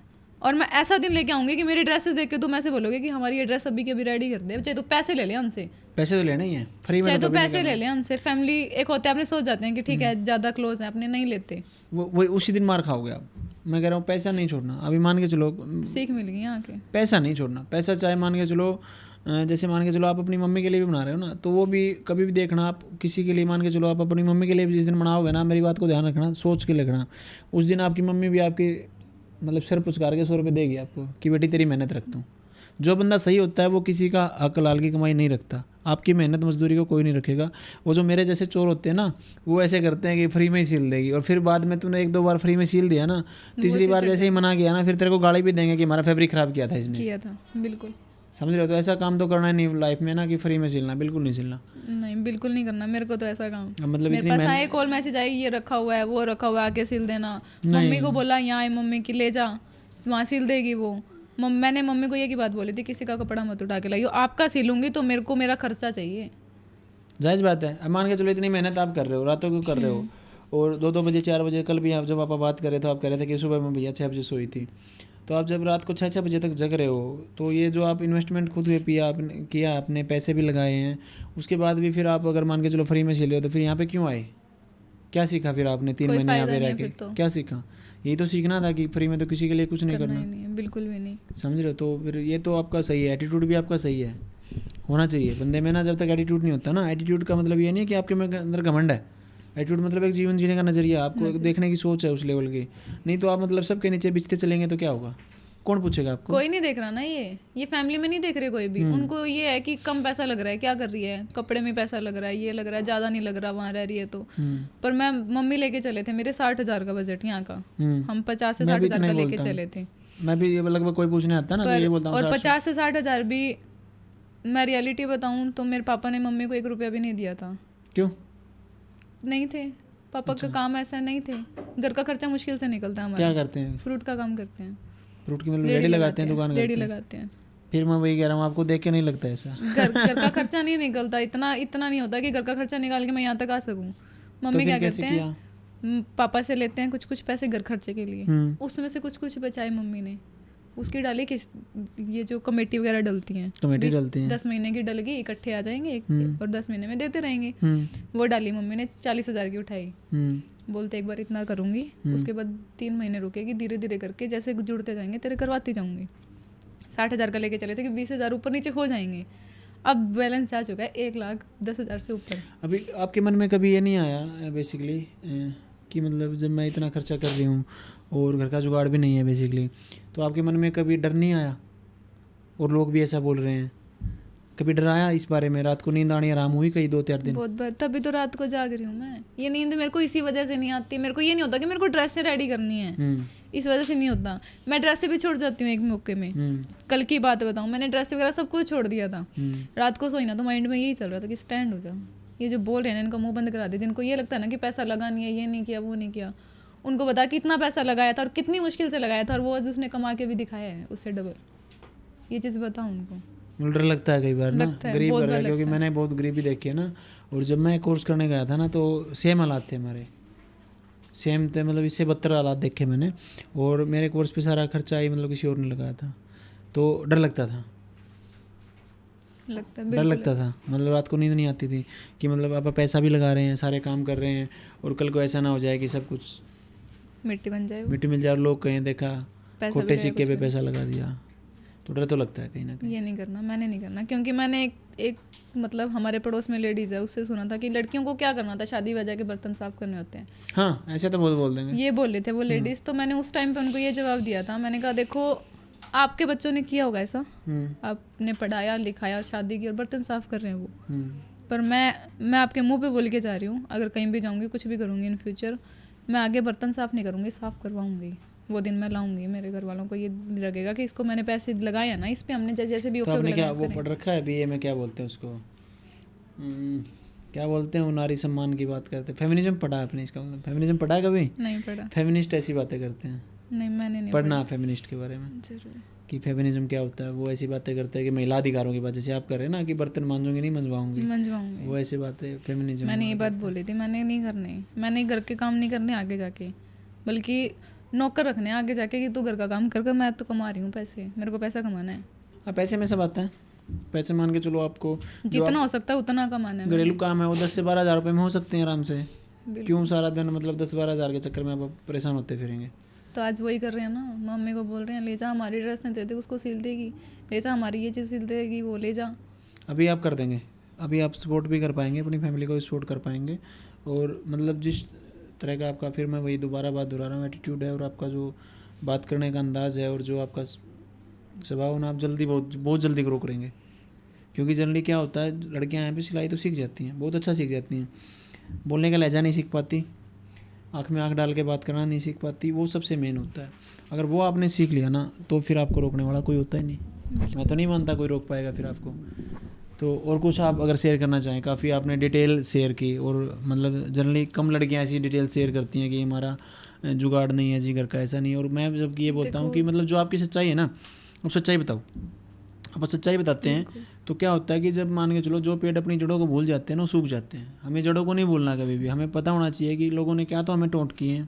Speaker 1: और मैं ऐसा दिन लेके आऊंगी कि मेरी ड्रेसेस देख के तुम ऐसे बोलोगे कि हमारी ये ड्रेस अभी के अभी रेडी कर दे, चाहे तो पैसे ले ले हमसे,
Speaker 2: पैसे तो लेने ही है फ्री में,
Speaker 1: चाहे तो पैसे ले ले हमसे। फैमिली एक होते हैं, अपने सोच जाते हैं कि ठीक है ज़्यादा क्लोज है, अपने नहीं लेते,
Speaker 2: वो उसी दिन मार खाओगे आप। मैं कह रहा हूँ पैसा नहीं छोड़ना, अभी मान के चलो
Speaker 1: सीख मिल गई यहाँ के,
Speaker 2: पैसा नहीं छोड़ना। पैसा चाहे मान के चलो, जैसे मान के चलो आप अपनी मम्मी के लिए भी बना रहे हो ना, तो वो भी कभी भी देखना, आप किसी के लिए मान के चलो आप अपनी मम्मी के लिए भी जिस दिन बनाओगे ना, मेरी बात को ध्यान रखना, सोच के लिखना, उस दिन आपकी मम्मी भी आपकी मतलब सिर पुचकार के 100 रुपये देगी आपको कि बेटी तेरी मेहनत रखता हूँ। जो बंदा सही होता है वो किसी का हक लाल की कमाई नहीं रखता, आपकी मेहनत मजदूरी को कोई नहीं रखेगा। वो जो मेरे जैसे चोर होते हैं ना, वो ऐसे करते हैं कि फ्री में ही सील देगी, और फिर बाद में तूने एक दो बार फ्री में सील दिया ना, तीसरी बार जैसे ही मना किया ना, फिर तेरे को गाली भी देंगे कि हमारा फैब्रिक खराब किया था इसने,
Speaker 1: किया था, बिल्कुल।
Speaker 2: समझ रहे हो? तो ऐसा काम तो करना ही नहीं लाइफ में ना, कि फ्री में सिलना, बिल्कुल नहीं सिलना,
Speaker 1: नहीं बिल्कुल नहीं करना मेरे को तो ऐसा काम।
Speaker 2: मतलब
Speaker 1: मेरे पास आए कॉल मैसेज आई, ये रखा हुआ है, वो रखा हुआ है, आके सिल देना। मम्मी को बोला यहाँ आए मम्मी की, ले जा वहाँ सिल देगी वो। मैंने मम्मी को ये की बात बोली थी, किसी का कपड़ा मत उठा के लाइयो, आपका सिलूंगी तो मेरे को मेरा खर्चा चाहिए।
Speaker 2: जायज़ बात है। अब मान के चलो इतनी मेहनत आप कर रहे हो, रातों को कर रहे हो, और 2-2 बजे 4 बजे, कल भी आप जब आप बात कर रहे थे, आप कह रहे थे कि सुबह में भैया 6 बजे सोई थी, तो आप जब रात को 6-6 बजे तक जग रहे हो, तो ये जो आप इन्वेस्टमेंट खुद हुए किया आपने, पैसे भी लगाए हैं, उसके बाद भी फिर आप अगर मान के चलो फ्री में सिले हो, तो फिर यहाँ पे क्यों आए? क्या सीखा फिर आपने 3 महीने यहाँ पे रह के? क्या सीखा? यही तो सीखना था कि फ्री में तो किसी के लिए कुछ नहीं करना,
Speaker 1: बिल्कुल भी नहीं।
Speaker 2: समझ रहे हो? तो फिर ये तो आपका सही है, एटीट्यूड भी आपका सही है, होना चाहिए बंदे में ना। जब तक एटीट्यूड नहीं होता ना, एटीट्यूड का मतलब ये नहीं है कि आपके अंदर घमंड है, एटीट्यूड मतलब एक जीवन जीने का नज़रिया, आपको देखने की सोच है उस लेवल की। नहीं तो आप मतलब सबके नीचे बिछते चलेंगे तो क्या होगा? कौन पूछेगा आपको?
Speaker 1: कोई नहीं देख रहा ना, ये फैमिली में नहीं देख रहे कोई भी। उनको ये है कि कम पैसा लग रहा है, क्या कर रही है, कपड़े में पैसा लग रहा है, ये लग रहा है, ज़्यादा नहीं लग रहा वहाँ रह रही है तो। पर मैं मम्मी लेके चले थे, मेरे 60,000 का बजट यहाँ का, हम 50 से 60,000 का लेके चले थे।
Speaker 2: मैं भी ये लगभग कोई पूछने आता ना तो ये बोलता हूँ,
Speaker 1: और 50 से 60,000 भी मैं रियलिटी बताऊँ तो मेरे पापा ने मम्मी को 1 रुपया भी नहीं दिया था।
Speaker 2: क्यों?
Speaker 1: नहीं थे पापा का काम, ऐसा नहीं थे, घर का खर्चा मुश्किल से निकलता है हमारा।
Speaker 2: क्या करते हैं?
Speaker 1: फ्रूट का काम करते हैं।
Speaker 2: फ्रूट की मतलब रेडी लगाते हैं, दुकान
Speaker 1: रेडी लगाते हैं।
Speaker 2: फिर मैं वही कह रहा हूँ, आपको देख के नहीं लगता ऐसा?
Speaker 1: घर का खर्चा नहीं निकलता, इतना नहीं होता कि घर का खर्चा निकाल के मैं यहाँ तक आ सकूँ। मम्मी क्या करते हैं, पापा से लेते हैं कुछ पैसे घर खर्चे के लिए, उसमें से कुछ बचाए मम्मी ने, उसकी डाली किस ये जो कमेटी वगैरह डलती हैं,
Speaker 2: कमेटी डलती हैं
Speaker 1: 10 महीने की डल गई, इकट्ठे आ जाएंगे और 10 महीने में देते रहेंगे।
Speaker 2: हम्म
Speaker 1: वो डाली मम्मी ने 40,000 की उठाई,
Speaker 2: हम्म
Speaker 1: बोलते एक बार इतना करूँगी, उसके बाद 3 महीने रुकेगी, धीरे धीरे करके जैसे जुड़ते जाएंगे तेरे करवाती जाऊँगी। 60,000 का लेके चले थे कि 20,000 ऊपर नीचे हो जाएंगे। अब बैलेंस जा चुका है 1,10,000 से ऊपर।
Speaker 2: अभी आपके मन में कभी ये नहीं आया बेसिकली कि मतलब जब मैं इतना खर्चा कर रही हूँ और घर का जुगाड़ भी नहीं है बेसिकली, तो आपके मन में कभी डर नहीं आया? और लोग भी ऐसा बोल रहे हैं, कभी डर आया इस बारे में? रात को नींद आनी आराम हुई कई 2-4 दिन?
Speaker 1: बहुत बार, तभी तो रात को जाग रही हूँ मैं। ये नींद मेरे को इसी वजह से नहीं आती। मेरे को ये नहीं होता कि मेरे को ड्रेस से रेडी करनी है, इस वजह से नहीं होता। मैं ड्रेस से भी छोड़ जाती हूँ एक मौके में। कल की बात बताऊँ, मैंने ड्रेस वगैरह सब कुछ छोड़ दिया था। रात को सोई ना तो माइंड में यही चल रहा था कि स्टैंड हो जाओ। ये जो बोल रहे हैं ना, इनका मुंह बंद करा दे। जिनको ये लगता है ना कि पैसा लगा नहीं है, ये नहीं किया, वो नहीं किया, उनको बता कि इतना पैसा लगाया था और कितनी मुश्किल से लगाया था, और वो आज उसने कमा के भी दिखाया है उससे डबल। ये चीज़ बताऊँ उनको।
Speaker 2: डर लगता है कई बार ना, गरीब कर रहा है, क्योंकि मैंने बहुत गरीबी देखी है ना। और जब मैं कोर्स करने गया था ना, तो सेम हालात थे हमारे, सेम थे, मतलब इससे बदतर हालात देखे मैंने। और मेरे कोर्स पे सारा खर्चा ही मतलब किसी और ने लगाया था, तो डर लगता था, डर लगता था। मतलब रात को नींद नहीं आती थी कि मतलब आप पैसा भी लगा रहे हैं, सारे काम कर रहे हैं, और कल को ऐसा ना हो जाए कि सब कुछ
Speaker 1: मिट्टी बन जाए,
Speaker 2: मिट्टी मिल जाए और लोग कहें देखा खोटे सिक्के पे पैसा लगा दिया। तो डर तो लगता है कहीं ना कहीं।
Speaker 1: ये नहीं करना, मैंने नहीं करना, क्योंकि मैंने एक मतलब हमारे पड़ोस में लेडीज़ है, उससे सुना था कि लड़कियों को क्या करना था, शादी बजा के बर्तन साफ करने होते हैं।
Speaker 2: हाँ, ऐसे तो बहुत बोल देंगे,
Speaker 1: ये बोल रहे थे वो लेडीज़। तो मैंने उस टाइम पे उनको ये जवाब दिया था, मैंने कहा देखो आपके बच्चों ने किया होगा ऐसा, आपने पढ़ाया लिखाया और शादी की और बर्तन साफ कर रहे हैं वो, पर मैं आपके मुँह पे बोल के जा रही हूँ, अगर कहीं भी जाऊँगी कुछ भी करूँगी इन फ्यूचर, मैं आगे बर्तन साफ नहीं करूँगी, साफ करवाऊँगी। वो दिन मैं लाऊंगी, मेरे घर वालों को ये लगेगा कि इसको मैंने पैसे लगाए हैं ना, इस पे हमने जैसे भी
Speaker 2: तो आपने क्या वो पढ़ रखा है बीए में, क्या बोलते हैं उसको, क्या बोलते हैं वो, नारी सम्मान की बात करते हैं, फेमिनिज्म पढ़ा है आपने? इसका मतलब फेमिनिज्म पढ़ा है कभी?
Speaker 1: नहीं पढ़ा।
Speaker 2: फेमिनिस्ट ऐसी बातें करते हैं।
Speaker 1: नहीं, मैंने नहीं
Speaker 2: पढ़ना फेमिनिस्ट के बारे में
Speaker 1: जरूर, कि
Speaker 2: फेमिनिज्म क्या होता है। वो ऐसी बातें करते हैं कि महिला अधिकारों की बात, जैसे आप कर रहे हैं ना कि बर्तन मांजूंगी नहीं मंजवाऊंगी, वो ऐसी बातें फेमिनिज्म।
Speaker 1: मैंने ये बात बोली थी, मैंने नहीं करने, मैंने घर के काम नहीं करने आगे जाके, बल्कि नौकर रखने आगे जाके कि तू घर का काम कर, मैं तो कमा रही हूँ पैसे, मेरे को पैसा कमाना है।
Speaker 2: हाँ, पैसे में सब आता है, पैसे मान के चलो, आपको
Speaker 1: जितना हो सकता है उतना कमाना है।
Speaker 2: घरेलू काम है वो 10 से 12 हज़ार रुपये में हो सकते हैं आराम से। क्यों सारा दिन मतलब 10-12 हज़ार के चक्कर में आप परेशान होते फिरेंगे?
Speaker 1: तो आज वही कर रहे हैं ना, मम्मी को बोल रहे हैं ले जा, हमारी ड्रेस नहीं देती उसको सिल देगी, ले जा हमारी ये चीज़ सिल देगी, वो ले जा।
Speaker 2: अभी आप कर देंगे, अभी आप सपोर्ट भी कर पाएंगे, अपनी फैमिली को भी सपोर्ट कर पाएंगे। और मतलब जिस तरह का आपका, फिर मैं वही दोबारा बात दोहरा रहा हूँ, एटीट्यूड है और आपका जो बात करने का अंदाज़ है और जो आपका स्वभाव ना, आप जल्दी बहुत जल्दी ग्रो करेंगे। क्योंकि जनरली क्या होता है, लड़कियां यहाँ पे सिलाई तो सीख जाती हैं, बहुत अच्छा सीख जाती हैं, बोलने का लहजा नहीं सीख पाती, आँख में आँख डाल के बात करना नहीं सीख पाती, वो सबसे मेन होता है। अगर वो आपने सीख लिया ना, तो फिर आपको रोकने वाला कोई होता ही नहीं। मैं तो नहीं मानता कोई रोक पाएगा फिर आपको। तो और कुछ आप अगर शेयर करना चाहें, काफ़ी आपने डिटेल शेयर की, और मतलब जनरली कम लड़कियाँ ऐसी डिटेल शेयर करती हैं कि हमारा जुगाड़ नहीं है जी घर का, ऐसा नहीं। और मैं जब ये बोलता हूँ कि मतलब जो आपकी सच्चाई है ना, आप सच्चाई बताओ। आप सच्चाई बताते हैं तो क्या होता है कि जब मान के चलो जो पेड़ अपनी जड़ों को भूल जाते हैं ना, वो सूख जाते हैं। हमें जड़ों को नहीं भूलना कभी भी, हमें पता होना चाहिए कि लोगों ने क्या तो हमें टोंट की है,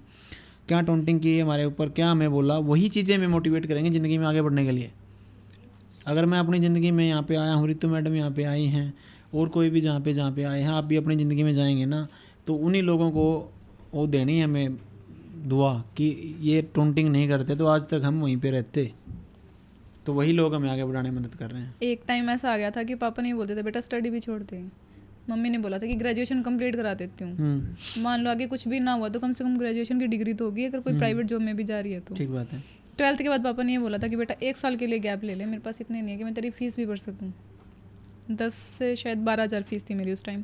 Speaker 2: क्या टोंटिंग की है हमारे ऊपर, क्या हमें बोला, वही चीज़ें हमें मोटिवेट करेंगे ज़िंदगी में आगे बढ़ने के लिए। अगर मैं अपनी ज़िंदगी में यहाँ पे आया हूँ, रितु मैडम यहाँ पे आई हैं, और कोई भी जहाँ पे आए हैं, आप भी अपनी ज़िंदगी में जाएंगे ना, तो उन्हीं लोगों को वो देनी है हमें दुआ कि ये टोंटिंग नहीं करते तो आज तक हम वहीं पे रहते। तो वही लोग हमें आगे बढ़ाने में मदद कर रहे हैं।
Speaker 1: एक टाइम ऐसा आ गया था कि पापा नहीं बोलते थे बेटा स्टडी भी छोड़ दे, मम्मी ने बोला था कि ग्रेजुएशन कंप्लीट करा देती हूँ, मान लो आगे कुछ भी ना हुआ तो कम से कम ग्रेजुएशन की डिग्री तो होगी, अगर कोई प्राइवेट जॉब में भी जा रही है तो।
Speaker 2: ठीक बात है।
Speaker 1: 12th के बाद पापा ने ये बोला था कि बेटा 1 साल के लिए गैप ले ले, मेरे पास इतने नहीं है कि मैं तेरी फीस भी भर सकूँ। 10 से शायद 12,000 फीस थी मेरी उस टाइम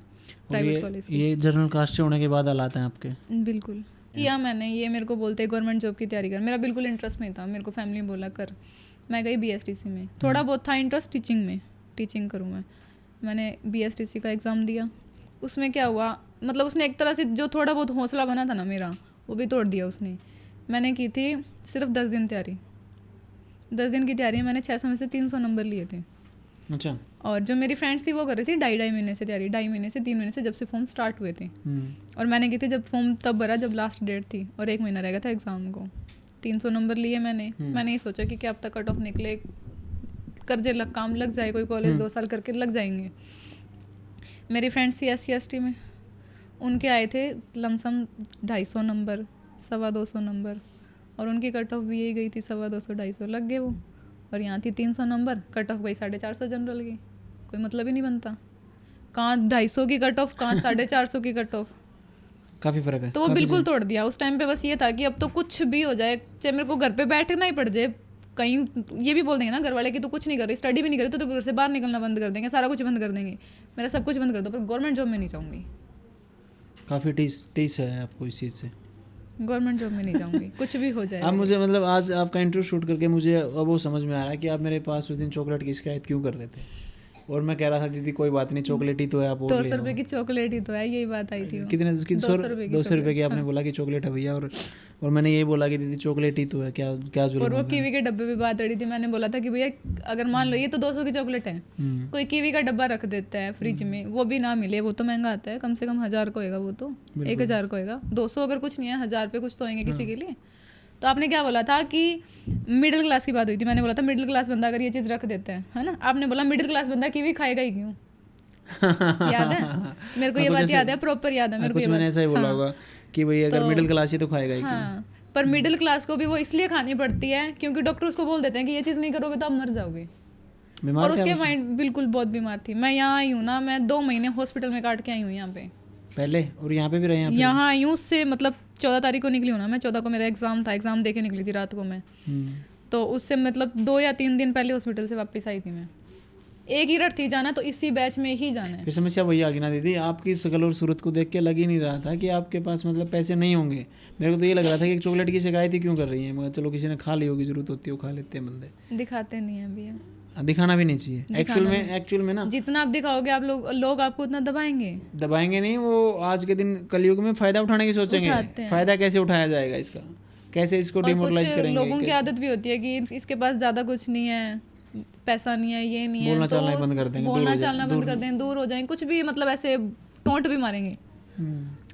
Speaker 1: प्राइवेट कॉलेज की।
Speaker 2: ये जनरल कास्ट से होने के बाद हालात हैं आपके?
Speaker 1: बिल्कुल किया मैंने। ये मेरे को बोलते गवर्नमेंट जॉब की तैयारी कर, मेरा बिल्कुल इंटरेस्ट नहीं था, मेरे को फैमिली बोला कर, मैं गई BSTC में, थोड़ा बहुत था इंटरेस्ट टीचिंग में, टीचिंग करूँ मैंने BSTC का एग्ज़ाम दिया। उसमें क्या हुआ, मतलब उसने एक तरह से जो थोड़ा बहुत हौसला बना था ना मेरा, वो भी तोड़ दिया उसने। मैंने की थी सिर्फ 10 दिन तैयारी, 10 दिन की तैयारी मैंने 600 में से 300 नंबर लिए थे।
Speaker 2: अच्छा।
Speaker 1: और जो मेरी फ्रेंड्स थी वो कर रही थी 2.5 महीने से तैयारी, 2.5 महीने से 3 महीने से, जब से फॉर्म स्टार्ट हुए थे। और मैंने की थी जब फॉर्म तब भरा जब लास्ट डेट थी और 1 महीना रह गया था एग्ज़ाम को। 300 नंबर लिए मैंने ये सोचा कि क्या अब तक कट ऑफ निकले, कर्जे काम लग जाए, कोई कॉलेज 2 साल करके लग जाएंगे। मेरी फ्रेंड्स थी SC/ST में, उनके आए थे लमसम 250 नंबर, 250 नंबर, और उनकी कट ऑफ भी यही गई थी 250 250 लग गए वो। और यहाँ थी 300 नंबर, कट ऑफ गई 450 जनरल की। कोई मतलब ही नहीं बनता, कहाँ 250 की कट ऑफ, कहाँ 450 की कट ऑफ,
Speaker 2: काफ़ी फ़र्क है।
Speaker 1: तो वो बिल्कुल तोड़ दिया उस टाइम पे। बस ये था कि अब तो कुछ भी हो जाए, चाहे मेरे को घर पे बैठना ही पड़ जाए, कहीं ये भी बोल देंगे ना घर वाले कि तू कुछ नहीं कर रही, स्टडी भी नहीं कर रही, तो घर से बाहर निकलना बंद कर देंगे, सारा कुछ बंद कर देंगे, मेरा सब कुछ बंद कर दो, पर गवर्नमेंट जॉब में नहीं जाऊँगी।
Speaker 2: काफ़ी टीस है आपको इस चीज़ से।
Speaker 1: गवर्नमेंट जॉब में नहीं जाऊँगी, कुछ भी हो जाए।
Speaker 2: आप मुझे मतलब आज आपका इंटरव्यू शूट करके मुझे अब वो समझ में आ रहा है कि आप मेरे पास उस दिन चॉकलेट की शिकायत क्यों कर रहे थे, और मैं कह रहा था दीदी कोई बात नहीं, चॉकलेट ही तो है, आप और ले
Speaker 1: 200 रुपये की चॉकलेट ही तो है, यही बात आई थी।
Speaker 2: कितने 200 रुपये की आपने
Speaker 1: हाँ।
Speaker 2: बोला कि चॉकलेट है भैया, और मैंने यही बोला कि दीदी चॉकलेट ही तो है, क्या क्या
Speaker 1: और
Speaker 2: जुर्म
Speaker 1: वो
Speaker 2: है?
Speaker 1: कीवी के डब्बे पे बात रही थी, मैंने बोला था कि भैया अगर मान लो ये तो 200 की चॉकलेट है, कोई कीवी का डब्बा रख देता है फ्रिज में, वो भी ना मिले, वो तो महंगा आता है, कम से कम 1000 का होएगा, वो तो 1000 का होएगा, 200 अगर कुछ नहीं है 1000 पे कुछ तो होंगे किसी के लिए। तो आपने क्या बोला था कि मिडिल क्लास की बात हुई थी, मैंने बोला था मिडिल क्लास बंदा अगर ये चीज़ रख देता है ना, आपने बोला मिडिल क्लास बंदा कीवी खाएगा ही क्यों? याद है मेरे को ये बात, याद है, प्रॉपर याद है मेरे को ये बात।
Speaker 2: मैंने ऐसा ही बोला होगा कि भाई अगर मिडिल क्लास ही तो खाएगा ही क्यों?
Speaker 1: हाँ, पर मिडिल क्लास को भी वो इसलिए खानी पड़ती है क्योंकि डॉक्टर उसको बोल देते हैं कि ये चीज़ नहीं करोगे तो आप मर जाओगे। और उसके माइंड बिल्कुल बहुत बीमार थी। मैं यहाँ आई हूँ ना, मैं 2 महीने हॉस्पिटल में काट के आई हूँ यहाँ पे
Speaker 2: पहले, और यहाँ पे भी रहे?
Speaker 1: यहाँ आई हूँ उससे मतलब 14 तारीख को निकली हूँ ना मैं, 14 को मेरा एग्जाम था, एग्जाम दे के निकली थी रात को मैं। तो उससे मतलब 2 या 3 दिन पहले हॉस्पिटल से वापस आई थी मैं। एक ही रट थी जाना, तो इसी बैच में ही जाना है।
Speaker 2: फिर समस्या वही आ गई ना दीदी, आपकी शक्ल और सूरत को देख के लग ही नहीं रहा था कि आपके पास मतलब पैसे नहीं होंगे। मेरे को तो ये लग रहा था कि एक चॉकलेट की शिकायत ही क्यों कर रही है, मगर चलो किसी ने खा ली होगी, जरूरत होती है वो खा लेते हैं बंदे।
Speaker 1: दिखाते नहीं है भैया,
Speaker 2: दिखाना भी नहीं चाहिए एक्चुअल में ना,
Speaker 1: जितना आप दिखाओगे आप लोग आपको उतना दबाएंगे
Speaker 2: नहीं। वो आज के दिन कलयुग में फ़ायदा उठाने की सोचेंगे, फ़ायदा कैसे उठाया जाएगा इसका, कैसे इसको डिमोरलाइज करेंगे।
Speaker 1: लोगों की आदत भी होती है कि इसके पास ज़्यादा कुछ नहीं है, पैसा नहीं है, ये नहीं है,
Speaker 2: बोलना चालना बंद कर देंगे,
Speaker 1: बोलना चालना बंद कर देंगे, दूर हो जाएंगे, कुछ भी मतलब ऐसे टोंट भी मारेंगे।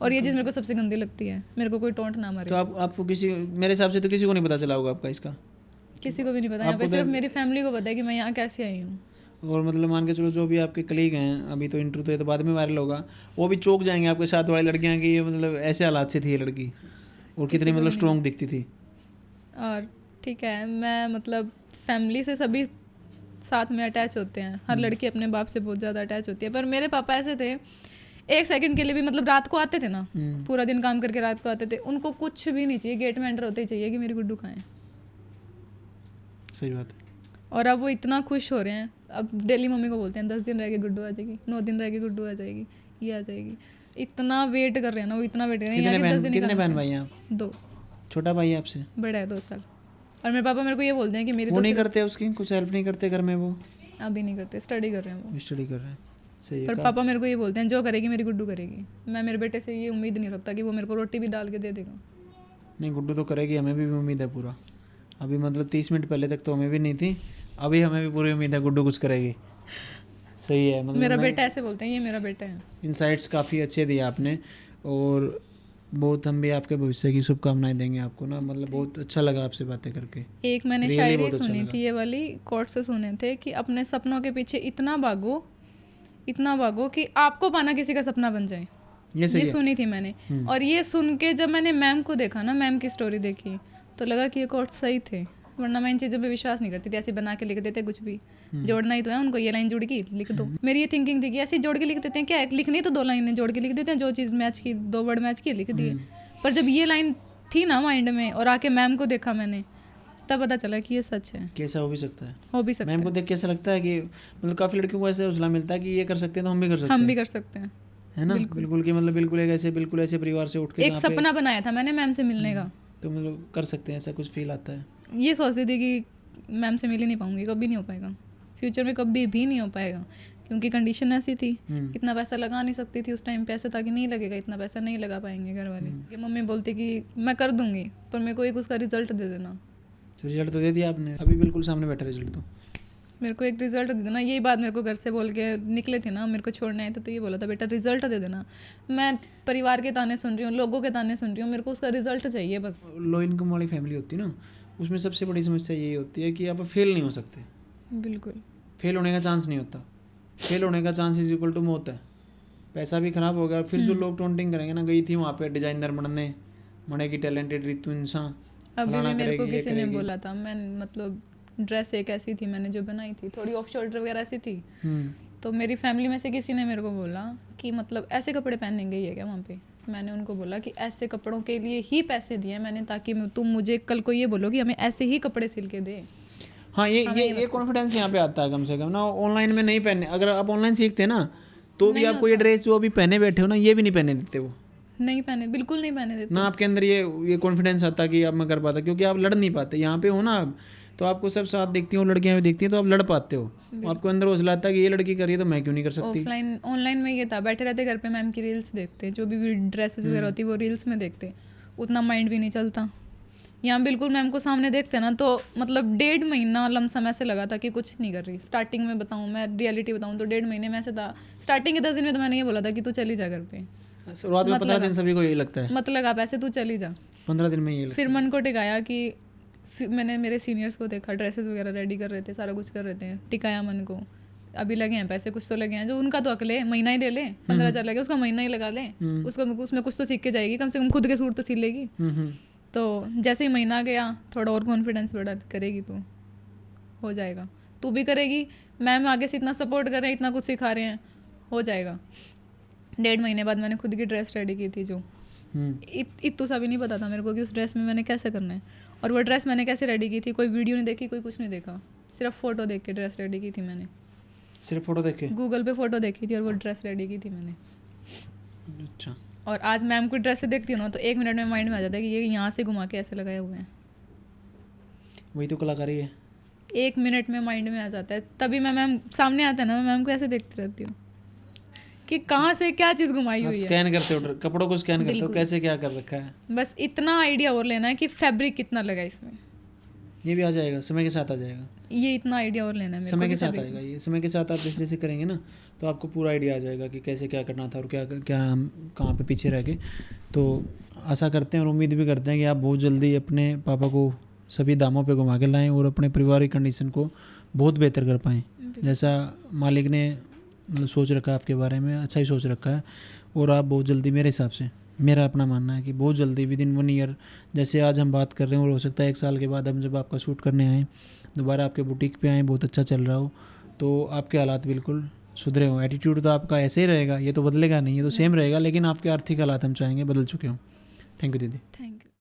Speaker 1: और ये चीज़ मेरे को सबसे गंदी लगती है, मेरे को कोई टोंट ना मारे।
Speaker 2: तो आपको किसी, मेरे हिसाब से तो किसी को नहीं पता चला होगा आपका इसका?
Speaker 1: किसी को भी नहीं पता, यहाँ पे सिर्फ मेरी फैमिली को पता है कि मैं यहाँ कैसे आई हूँ।
Speaker 2: और मतलब मान के चलो जो भी आपके कलीग हैं, अभी तो इंटरव्यू तो ये तो बाद में वायरल होगा, वो भी चौंक जाएंगे आपके साथ वाली लड़कियाँ की, ये मतलब ऐसे हालात से थी ये लड़की, और कितनी मतलब स्ट्रॉन्ग दिखती थी।
Speaker 1: और ठीक है, मैं मतलब फैमिली से सभी साथ में अटैच होते हैं, हर लड़की अपने बाप से बहुत ज़्यादा अटैच होती है, पर मेरे पापा ऐसे थे, 1 सेकंड के लिए भी मतलब रात को आते थे ना, पूरा दिन काम करके रात को आते थे, उनको कुछ भी नहीं चाहिए, गेट में एंटर होते ही चाहिए कि मेरी गुड्डू कहाँ है।
Speaker 2: सही बात है।
Speaker 1: और अब वो इतना खुश हो रहे हैं, अब डेली मम्मी को बोलते हैं 10 दिन रह के गुड्डू आ जाएगी, 9 दिन रह के गुड्डू आ जाएगी, ये आ जाएगी, इतना वेट कर रहे हैं ना वो, इतना वेट कर रहे हैं।
Speaker 2: कितने बहन भाई हैं आप?
Speaker 1: 2।
Speaker 2: छोटा भाई है आपसे?
Speaker 1: बड़ा है 2 साल। और मेरे पापा मेरे को ये बोलते हैं कि मेरी
Speaker 2: वो नहीं करते उसकी कुछ हेल्प नहीं करते घर में? वो
Speaker 1: अभी नहीं करते, स्टडी कर रहे हैं वो।
Speaker 2: स्टडी कर रहे हैं, सही है।
Speaker 1: पर पापा मेरे को ये बोलते हैं जो करेगी मेरी गुड्डू करेगी। मैं मेरे बेटे से ये उम्मीद नहीं रखता कि वो मेरे को रोटी भी डाल के दे देगा।
Speaker 2: नहीं, गुड्डू तो करेगी, हमें भी उम्मीद है पूरा। अभी मतलब 30 मिनट पहले तक तो हमें भी नहीं थी, अभी हमें भी पूरी उम्मीद है गुड्डू कुछ करेगी। सही है, मतलब
Speaker 1: मेरा बेटा ऐसे बोलते हैं, ये मेरा बेटा है।
Speaker 2: इनसाइट्स काफ़ी अच्छे दिए आपने, और बहुत हम भी आपके भविष्य की शुभकामनाएं देंगे आपको ना, मतलब बहुत अच्छा लगा आपसे बातें करके।
Speaker 1: एक मैंने शायरी सुनी थी, ये वाली कोट से सुने थे कि अपने सपनों के पीछे इतना भागो कि आपको पाना किसी का सपना बन जाए। ये सुनी थी मैंने। और ये सुन के जब मैंने मैम को देखा ना, मैम की स्टोरी देखी, तो लगा कि ये कोट सही थे, वरना मैं इन चीज़ों पे विश्वास नहीं करती थी। ऐसे बना के लिख देते कुछ भी, जोड़ना ही तो है उनको, ये लाइन जुड़ गई लिख दो। मेरी ये थिंकिंग थी कि ऐसे जोड़ के लिख देते हैं, क्या है लिखनी तो 2 लाइनें जोड़ के लिख देते हैं, जो चीज़ मैच की 2 वर्ड मैच की लिख दिए। पर जब ये लाइन थी ना माइंड में, और आके मैम को देखा मैंने, तब पता चला कि ये सच है।
Speaker 2: कैसा हो भी सकता है,
Speaker 1: हो भी सकता है।
Speaker 2: मैम को देख कैसा लगता है कि मतलब काफ़ी लड़कियों को ऐसे हौसला मिलता है कि ये कर सकते हैं तो हम भी कर सकते हैं, है ना? बिल्कुल कि मतलब बिल्कुल ऐसे परिवार से उठ के
Speaker 1: एक सपना बनाया था मैंने मैम से मिलने का,
Speaker 2: तो मतलब कर सकते हैं, ऐसा कुछ फील आता है।
Speaker 1: ये सोचती थी कि मैम से मिल ही नहीं पाऊंगी, कभी नहीं हो पाएगा, फ्यूचर में कभी भी नहीं हो पाएगा, क्योंकि कंडीशन ऐसी थी, इतना पैसा लगा नहीं सकती थी उस टाइम, पैसे था कि नहीं लगेगा, इतना पैसा नहीं लगा पाएंगे घर वाले। कि मम्मी बोलती कि मैं कर दूंगी, पर मेरे को एक उसका रिजल्ट दे देना।
Speaker 2: रिजल्ट तो दे दिया आपने, अभी बिल्कुल सामने बैठा रिजल्ट तो।
Speaker 1: मेरे को एक रिजल्ट दे देना, यही बात मेरे को घर से बोल के निकले थे ना, मेरे को छोड़ने आए थे तो ये बोला था बेटा रिजल्ट दे देना। मैं परिवार के ताने सुन रही हूँ, लोगों के ताने सुन रही हूँ, मेरे को उसका रिजल्ट चाहिए बस।
Speaker 2: लो इनकम वाली फैमिली होती है ना, उसमें सबसे बड़ी समस्या यही होती है कि आप फेल नहीं हो सकते।
Speaker 1: बिल्कुल।
Speaker 2: फेल होने का चांस नहीं होता, फेल होने का चांस इज इक्वल टू मौत है। पैसा भी खराब हो गया, फिर जो लोग टोंटिंग करेंगे ना, गई थी वहाँ पे डिजाइनर बनने, मने की टैलेंटेड रितु इंसान,
Speaker 1: अभी भी
Speaker 2: फलाना
Speaker 1: मेरे को
Speaker 2: करेगी, ये
Speaker 1: किसी ने
Speaker 2: करेगी।
Speaker 1: बोला था, मैं मतलब ड्रेस एक ऐसी थी मैंने जो बनाई थी, थोड़ी ऑफ शोल्डर वगैरह ऐसी थी, तो मेरी फैमिली में से किसी ने मेरे को बोला कि मतलब ऐसे कपड़े पहनेंगे ही है क्या वहाँ पे। मैंने उनको बोला कि ऐसे कपड़ों के लिए ही पैसे दिए मैंने, ताकि तुम मुझे कल को ये बोलो कि हमें ऐसे ही कपड़े सिल के दे।
Speaker 2: हाँ, ये कॉन्फिडेंस यहाँ पे आता है कम से कम ना। ऑनलाइन में नहीं पहनने, अगर आप ऑनलाइन सीखते ना तो भी आपको ये ड्रेस जो अभी पहने बैठे हो ना, ये भी नहीं पहने देते वो,
Speaker 1: नहीं पहने, बिल्कुल नहीं पहने देते
Speaker 2: ना आपके अंदर ये कॉन्फिडेंस आता कि अब मैं कर पाता, क्योंकि आप लड़ नहीं पाते। यहाँ पे हो ना आप, तो आपको सब साथ देखती हो, लड़कियां भी देखती हैं, तो आप लड़ पाते हो। आपको अंदर हौसला आता है कि ये लड़की कर रही है तो मैं क्यों नहीं कर सकती।
Speaker 1: ऑफलाइन ऑनलाइन में ये था, बैठे रहते घर पे, मैम की रील्स देखते, जो भी ड्रेसेस वगैरह होती है वो रील्स में देखते, उतना माइंड भी नहीं चलता। यहाँ बिल्कुल मैम को सामने देखते ना तो मतलब 1.5 महीना लमसम ऐसे लगा था कि कुछ नहीं कर रही। स्टार्टिंग में बताऊँ, मैं रियलिटी बताऊँ तो 1.5 महीने में ऐसे था। स्टार्टिंग के 10 दिन में तो मैंने ये बोला था कि तू चली जा घर पे,
Speaker 2: शुरुआत में 15 दिन सभी को यही लगता है,
Speaker 1: मत लगा पैसे, तू चली जा।
Speaker 2: 15 दिन में ये लगता
Speaker 1: फिर मन को टिकाया कि मैंने मेरे सीनियर्स को देखा, ड्रेसेस वगैरह रेडी कर रहे थे, सारा कुछ कर रहे थे, टिकाया मन को। अभी लगे हैं पैसे, कुछ तो लगे हैं, जो उनका तो अकले महीना ही ले ले, 15,000 लगे उसका महीना ही लगा ले, उसको उसमें कुछ तो सीख के जाएगी, कम से कम खुद के सूट तो सिल लेगी। तो जैसे ही महीना गया थोड़ा और कॉन्फिडेंस बढ़ा करेगी तो हो जाएगा, तू भी करेगी, मैम आगे से इतना सपोर्ट कर रहे हैं, इतना कुछ सिखा रहे हैं, हो जाएगा। 1.5 महीने बाद मैंने खुद की ड्रेस रेडी की थी, जो इतना सा भी नहीं पता था मेरे को कि उस ड्रेस में मैंने कैसे करना है। और वो ड्रेस मैंने कैसे रेडी की थी, कोई वीडियो नहीं देखी, कोई कुछ नहीं देखा, सिर्फ फ़ोटो देख के ड्रेस रेडी की थी मैंने।
Speaker 2: सिर्फ फोटो देख के
Speaker 1: गूगल पे फ़ोटो देखी थी और वो ड्रेस रेडी की थी मैंने।
Speaker 2: अच्छा।
Speaker 1: और आज मैम को ड्रेस से देखती हूँ ना तो 1 मिनट में माइंड में आ जाता है कि ये यहाँ से घुमा के ऐसे लगाए हुए हैं।
Speaker 2: वही तो कलाकारी है।
Speaker 1: 1 मिनट में माइंड में आ जाता है, तभी मैं मैम सामने आता है ना, मैं मैम को ऐसे देखती रहती हूँ कि कहाँ से क्या चीज़ घुमाई हुई है।
Speaker 2: स्कैन करते हो कपड़ों को, स्कैन करते हो कैसे क्या कर रखा है।
Speaker 1: बस इतना आइडिया और लेना है कि फैब्रिक कितना लगा इसमें,
Speaker 2: ये भी आ जाएगा, समय के साथ आ जाएगा।
Speaker 1: ये इतना आइडिया और लेना है मेरे को
Speaker 2: समय
Speaker 1: कि
Speaker 2: के साथ
Speaker 1: fabric-
Speaker 2: आएगा, ये समय के साथ आप जैसे जैसे करेंगे ना तो आपको पूरा आइडिया आ जाएगा कि कैसे क्या करना था और क्या क्या हम कहाँ पे पीछे रह गए। तो आशा करते हैं और उम्मीद भी करते हैं कि आप बहुत जल्दी अपने पापा को सभी दामों पे घुमा के लाएं और अपने पारिवारिक कंडीशन को बहुत बेहतर कर पाएँ। जैसा मालिक ने मतलब सोच रखा है आपके बारे में, अच्छा ही सोच रखा है। और आप बहुत जल्दी, मेरे हिसाब से, मेरा अपना मानना है कि बहुत जल्दी विदिन 1 ईयर, जैसे आज हम बात कर रहे हैं और हो सकता है 1 साल के बाद हम जब आपका शूट करने आएँ, दोबारा आपके बुटीक पे आएँ, बहुत अच्छा चल रहा हो, तो आपके हालात बिल्कुल सुधरे हों। एटीट्यूड तो आपका ऐसे ही रहेगा, ये तो बदलेगा नहीं, ये तो सेम रहेगा, लेकिन आपके आर्थिक हालात हम चाहेंगे बदल चुके हों। थैंक यू दीदी।
Speaker 1: थैंक